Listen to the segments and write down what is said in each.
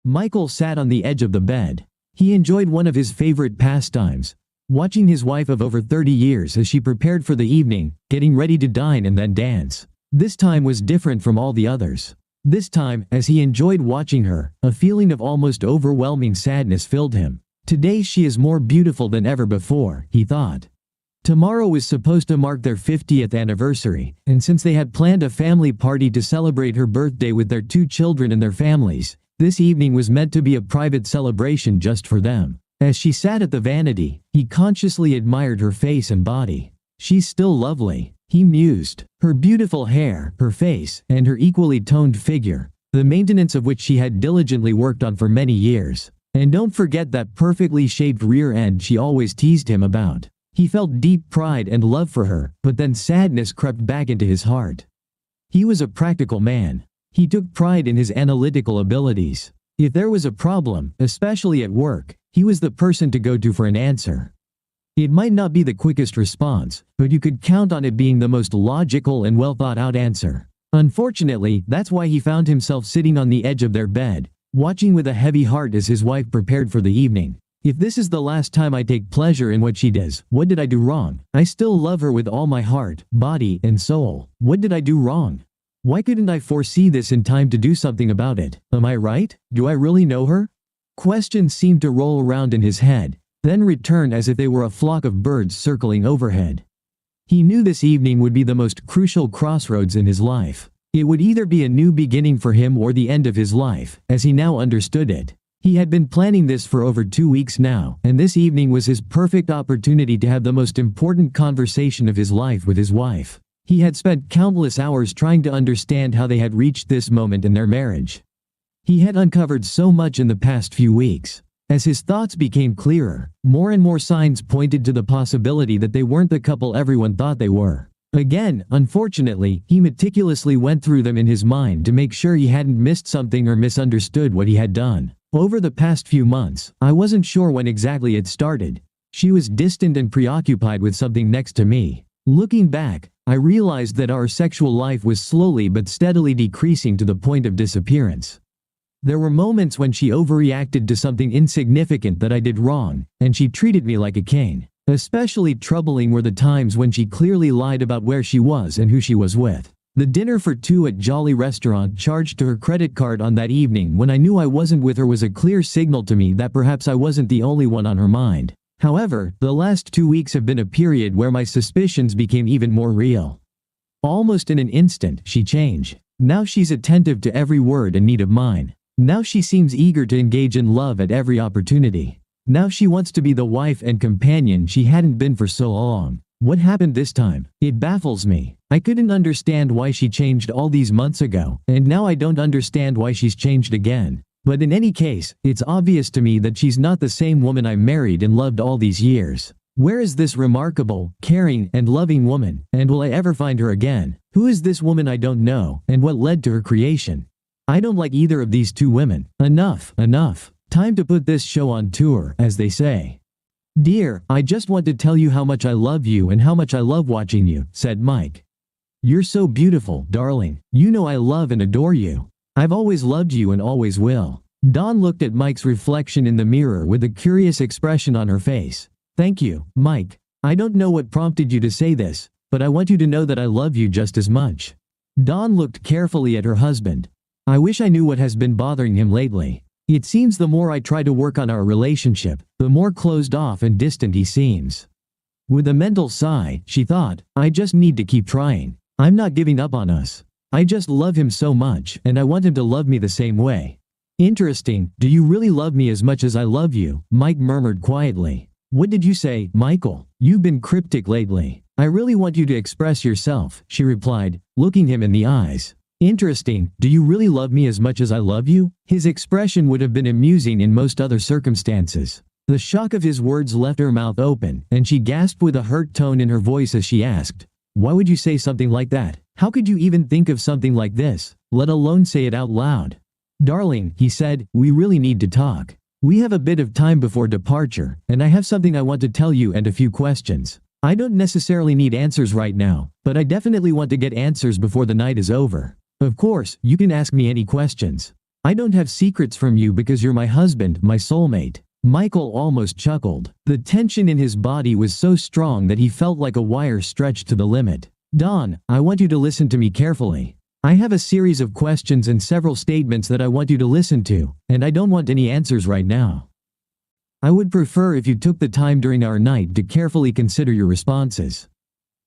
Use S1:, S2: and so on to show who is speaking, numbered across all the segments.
S1: Michael sat on the edge of the bed. He enjoyed one of his favorite pastimes, watching his wife of over 30 years as she prepared for the evening, getting ready to dine and then dance. This time was different from all the others. This time, as he enjoyed watching her, a feeling of almost overwhelming sadness filled him. Today she is more beautiful than ever before, he thought. Tomorrow was supposed to mark their 50th anniversary, and since they had planned a family party to celebrate her birthday with their 2 children and their families, this evening was meant to be a private celebration just for them. As she sat at the vanity, he consciously admired her face and body. She's still lovely, he mused. Her beautiful hair, her face, and her equally toned figure, the maintenance of which she had diligently worked on for many years. And don't forget that perfectly shaped rear end she always teased him about. He felt deep pride and love for her, but then sadness crept back into his heart. He was a practical man. He took pride in his analytical abilities. If there was a problem, especially at work, he was the person to go to for an answer. It might not be the quickest response, but you could count on it being the most logical and well-thought-out answer. Unfortunately, that's why he found himself sitting on the edge of their bed, watching with a heavy heart as his wife prepared for the evening. If this is the last time I take pleasure in what she does, what did I do wrong? I still love her with all my heart, body, and soul. What did I do wrong? Why couldn't I foresee this in time to do something about it? Am I right? Do I really know her? Questions seemed to roll around in his head, then return as if they were a flock of birds circling overhead. He knew this evening would be the most crucial crossroads in his life. It would either be a new beginning for him or the end of his life, as he now understood it. He had been planning this for over 2 weeks now, and this evening was his perfect opportunity to have the most important conversation of his life with his wife. He had spent countless hours trying to understand how they had reached this moment in their marriage. He had uncovered so much in the past few weeks. As his thoughts became clearer, more and more signs pointed to the possibility that they weren't the couple everyone thought they were. Again, unfortunately, he meticulously went through them in his mind to make sure he hadn't missed something or misunderstood what he had done. Over the past few months, I wasn't sure when exactly it started. She was distant and preoccupied with something next to me. Looking back, I realized that our sexual life was slowly but steadily decreasing to the point of disappearance. There were moments when she overreacted to something insignificant that I did wrong, and she treated me like a king. Especially troubling were the times when she clearly lied about where she was and who she was with. The dinner for 2 at Jolly Restaurant charged to her credit card on that evening when I knew I wasn't with her was a clear signal to me that perhaps I wasn't the only one on her mind. However, the last 2 weeks have been a period where my suspicions became even more real. Almost in an instant, she changed. Now she's attentive to every word and need of mine. Now she seems eager to engage in love at every opportunity. Now she wants to be the wife and companion she hadn't been for so long. What happened this time? It baffles me. I couldn't understand why she changed all these months ago, and now I don't understand why she's changed again. But in any case, it's obvious to me that she's not the same woman I married and loved all these years. Where is this remarkable, caring, and loving woman, and will I ever find her again? Who is this woman I don't know, and what led to her creation? I don't like either of these 2 women. Enough, enough. Time to put this show on tour, as they say. Dear, I just want to tell you how much I love you and how much I love watching you, said Mike. You're so beautiful, darling. You know I love and adore you. I've always loved you and always will. Dawn looked at Mike's reflection in the mirror with a curious expression on her face. Thank you, Mike. I don't know what prompted you to say this, but I want you to know that I love you just as much. Dawn looked carefully at her husband. I wish I knew what has been bothering him lately. It seems the more I try to work on our relationship, the more closed off and distant he seems. With a mental sigh, she thought, I just need to keep trying. I'm not giving up on us. I just love him so much, and I want him to love me the same way. Interesting, do you really love me as much as I love you? Mike murmured quietly. What did you say, Michael? You've been cryptic lately. I really want you to express yourself, she replied, looking him in the eyes. Interesting, do you really love me as much as I love you? His expression would have been amusing in most other circumstances. The shock of his words left her mouth open, and she gasped with a hurt tone in her voice as she asked, why would you say something like that? How could you even think of something like this, let alone say it out loud? Darling, he said, we really need to talk. We have a bit of time before departure, and I have something I want to tell you and a few questions. I don't necessarily need answers right now, but I definitely want to get answers before the night is over. Of course, you can ask me any questions. I don't have secrets from you because you're my husband, my soulmate." Michael almost chuckled. The tension in his body was so strong that he felt like a wire stretched to the limit. "Dawn, I want you to listen to me carefully. I have a series of questions and several statements that I want you to listen to, and I don't want any answers right now. I would prefer if you took the time during our night to carefully consider your responses.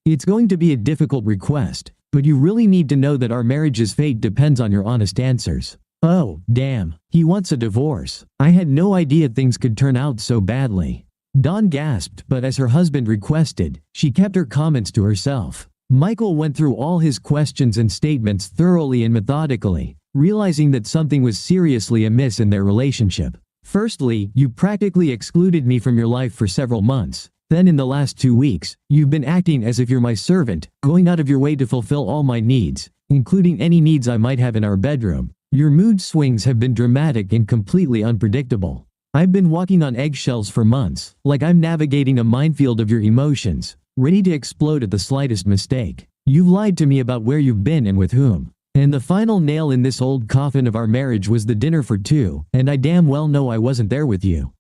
S1: It's going to be a difficult request, but you really need to know that our marriage's fate depends on your honest answers." Oh, damn. He wants a divorce. I had no idea things could turn out so badly. Dawn gasped, but as her husband requested, she kept her comments to herself. Michael went through all his questions and statements thoroughly and methodically, realizing that something was seriously amiss in their relationship. "Firstly, you practically excluded me from your life for several months. Then in the last 2 weeks, you've been acting as if you're my servant, going out of your way to fulfill all my needs, including any needs I might have in our bedroom. Your mood swings have been dramatic and completely unpredictable. I've been walking on eggshells for months, like I'm navigating a minefield of your emotions, ready to explode at the slightest mistake. You've lied to me about where you've been and with whom. And the final nail in this old coffin of our marriage was the dinner for two, and I damn well know I wasn't there with you.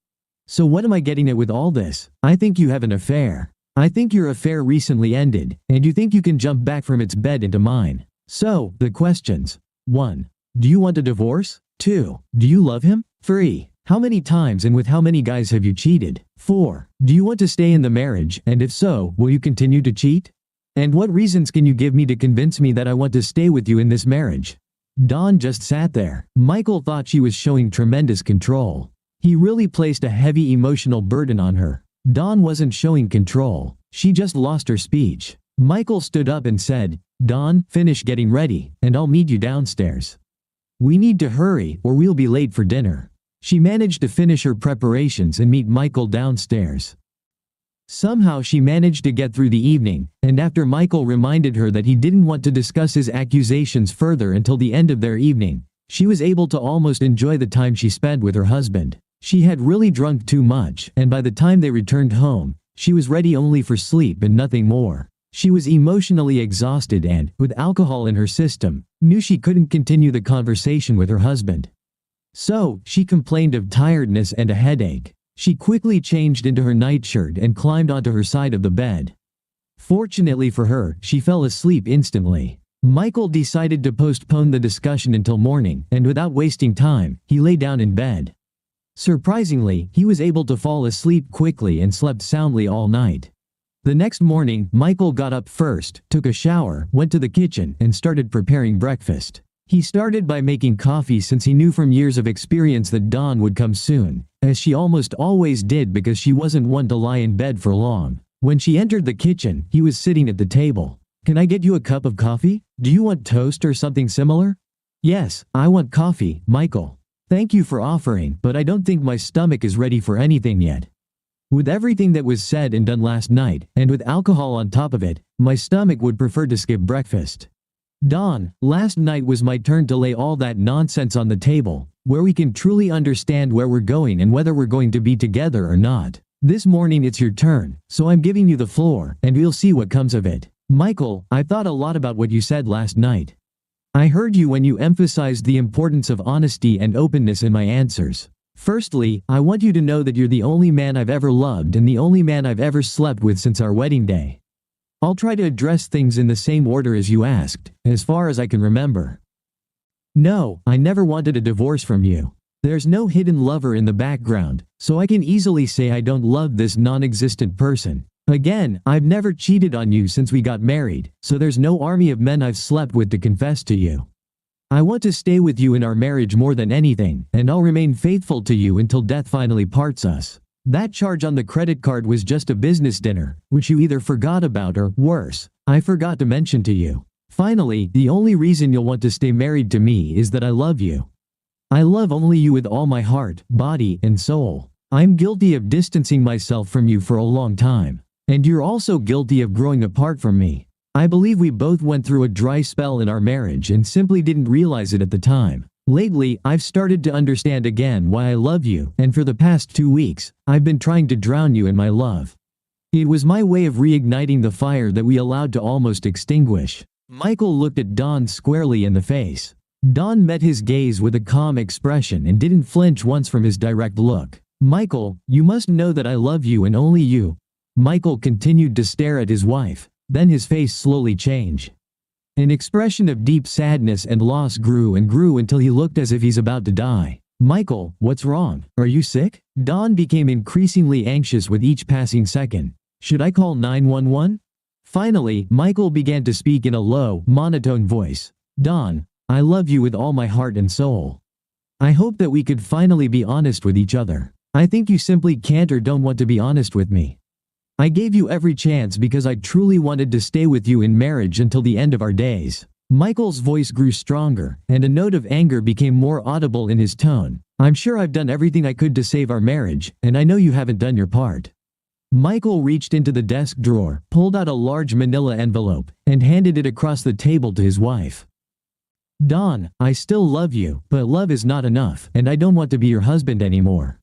S1: So what am I getting at with all this? I think you have an affair. I think your affair recently ended, and you think you can jump back from its bed into mine. So, the questions. 1. Do you want a divorce? 2. Do you love him? 3. How many times and with how many guys have you cheated? 4. Do you want to stay in the marriage, and if so, will you continue to cheat? And what reasons can you give me to convince me that I want to stay with you in this marriage?" Dawn just sat there. Michael thought she was showing tremendous control. He really placed a heavy emotional burden on her. Dawn wasn't showing control. She just lost her speech. Michael stood up and said, "Dawn, finish getting ready, and I'll meet you downstairs. We need to hurry or we'll be late for dinner." She managed to finish her preparations and meet Michael downstairs. Somehow she managed to get through the evening, and after Michael reminded her that he didn't want to discuss his accusations further until the end of their evening, she was able to almost enjoy the time she spent with her husband. She had really drunk too much, and by the time they returned home, she was ready only for sleep and nothing more. She was emotionally exhausted and, with alcohol in her system, knew she couldn't continue the conversation with her husband. So, she complained of tiredness and a headache. She quickly changed into her nightshirt and climbed onto her side of the bed. Fortunately for her, she fell asleep instantly. Michael decided to postpone the discussion until morning, and without wasting time, he lay down in bed. Surprisingly, he was able to fall asleep quickly and slept soundly all night. The next morning, Michael got up first, took a shower, went to the kitchen, and started preparing breakfast. He started by making coffee since he knew from years of experience that Dawn would come soon, as she almost always did because she wasn't one to lie in bed for long. When she entered the kitchen, he was sitting at the table. "Can I get you a cup of coffee? Do you want toast or something similar?" "Yes, I want coffee, Michael. Thank you for offering, but I don't think my stomach is ready for anything yet. With everything that was said and done last night, and with alcohol on top of it, my stomach would prefer to skip breakfast." "Dawn, last night was my turn to lay all that nonsense on the table, where we can truly understand where we're going and whether we're going to be together or not. This morning it's your turn, so I'm giving you the floor, and we'll see what comes of it." "Michael, I thought a lot about what you said last night. I heard you when you emphasized the importance of honesty and openness in my answers. Firstly, I want you to know that you're the only man I've ever loved and the only man I've ever slept with since our wedding day. I'll try to address things in the same order as you asked, as far as I can remember. No, I never wanted a divorce from you. There's no hidden lover in the background, so I can easily say I don't love this non-existent person. Again, I've never cheated on you since we got married, so there's no army of men I've slept with to confess to you. I want to stay with you in our marriage more than anything, and I'll remain faithful to you until death finally parts us. That charge on the credit card was just a business dinner, which you either forgot about or, worse, I forgot to mention to you. Finally, the only reason you'll want to stay married to me is that I love you. I love only you with all my heart, body, and soul. I'm guilty of distancing myself from you for a long time. And you're also guilty of growing apart from me. I believe we both went through a dry spell in our marriage and simply didn't realize it at the time. Lately, I've started to understand again why I love you, and for the past 2 weeks, I've been trying to drown you in my love. It was my way of reigniting the fire that we allowed to almost extinguish." Michael looked at Dawn squarely in the face. Dawn met his gaze with a calm expression and didn't flinch once from his direct look. "Michael, you must know that I love you and only you." Michael continued to stare at his wife, then his face slowly changed. An expression of deep sadness and loss grew and grew until he looked as if he's about to die. "Michael, what's wrong? Are you sick?" Dawn became increasingly anxious with each passing second. "Should I call 911? Finally, Michael began to speak in a low, monotone voice. "Dawn, I love you with all my heart and soul. I hope that we could finally be honest with each other. I think you simply can't or don't want to be honest with me. I gave you every chance because I truly wanted to stay with you in marriage until the end of our days." Michael's voice grew stronger, and a note of anger became more audible in his tone. "I'm sure I've done everything I could to save our marriage, and I know you haven't done your part." Michael reached into the desk drawer, pulled out a large manila envelope, and handed it across the table to his wife. "Dawn, I still love you, but love is not enough, and I don't want to be your husband anymore.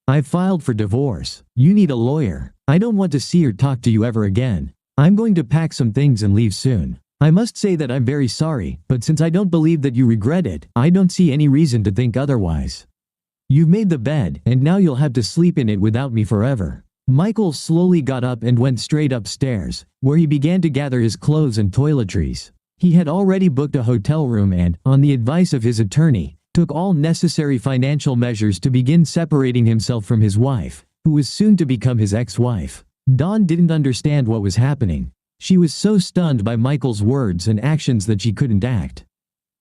S1: I've filed for divorce. You need a lawyer. I don't want to see or talk to you ever again. I'm going to pack some things and leave soon. I must say that I'm very sorry, but since I don't believe that you regret it, I don't see any reason to think otherwise. You've made the bed, and now you'll have to sleep in it without me forever." Michael slowly got up and went straight upstairs, where he began to gather his clothes and toiletries. He had already booked a hotel room and, on the advice of his attorney, took all necessary financial measures to begin separating himself from his wife, who was soon to become his ex-wife. Dawn didn't understand what was happening. She was so stunned by Michael's words and actions that she couldn't act.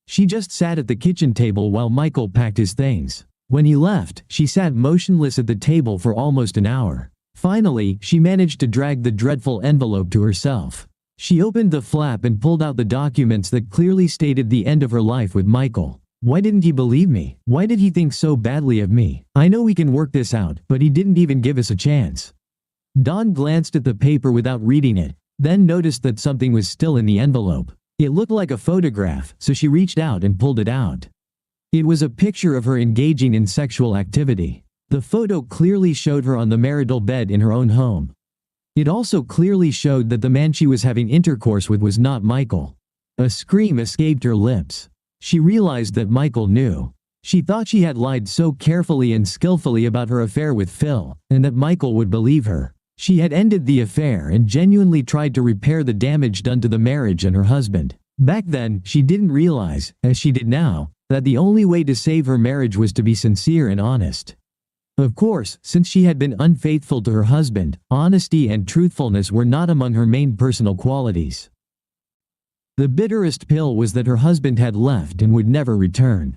S1: She just sat at the kitchen table while Michael packed his things. When he left, she sat motionless at the table for almost an hour. Finally, she managed to drag the dreadful envelope to herself. She opened the flap and pulled out the documents that clearly stated the end of her life with Michael. Why didn't he believe me? Why did he think so badly of me? I know we can work this out, but he didn't even give us a chance. Dawn glanced at the paper without reading it, then noticed that something was still in the envelope. It looked like a photograph, so she reached out and pulled it out. It was a picture of her engaging in sexual activity. The photo clearly showed her on the marital bed in her own home. It also clearly showed that the man she was having intercourse with was not Michael. A scream escaped her lips. She realized that Michael knew. She thought she had lied so carefully and skillfully about her affair with Phil, and that Michael would believe her. She had ended the affair and genuinely tried to repair the damage done to the marriage and her husband. Back then, she didn't realize, as she did now, that the only way to save her marriage was to be sincere and honest. Of course, since she had been unfaithful to her husband, honesty and truthfulness were not among her main personal qualities. The bitterest pill was that her husband had left and would never return.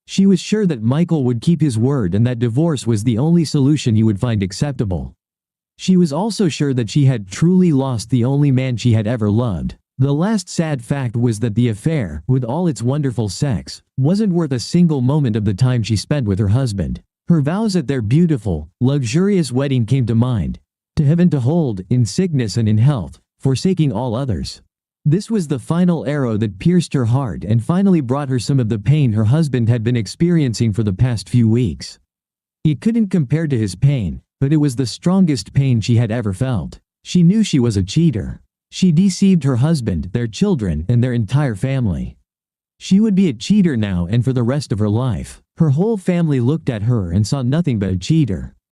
S1: She was sure that Michael would keep his word and that divorce was the only solution he would find acceptable. She was also sure that she had truly lost the only man she had ever loved. The last sad fact was that the affair, with all its wonderful sex, wasn't worth a single moment of the time she spent with her husband. Her vows at their beautiful, luxurious wedding came to mind. To have and to hold, in sickness and in health, forsaking all others. This was the final arrow that pierced her heart and finally brought her some of the pain her husband had been experiencing for the past few weeks. It couldn't compare to his pain, but it was the strongest pain she had ever felt. She knew she was a cheater. She deceived her husband, their children, and their entire family. She would be a cheater now and for the rest of her life. Her whole family looked at her and saw nothing but a cheater.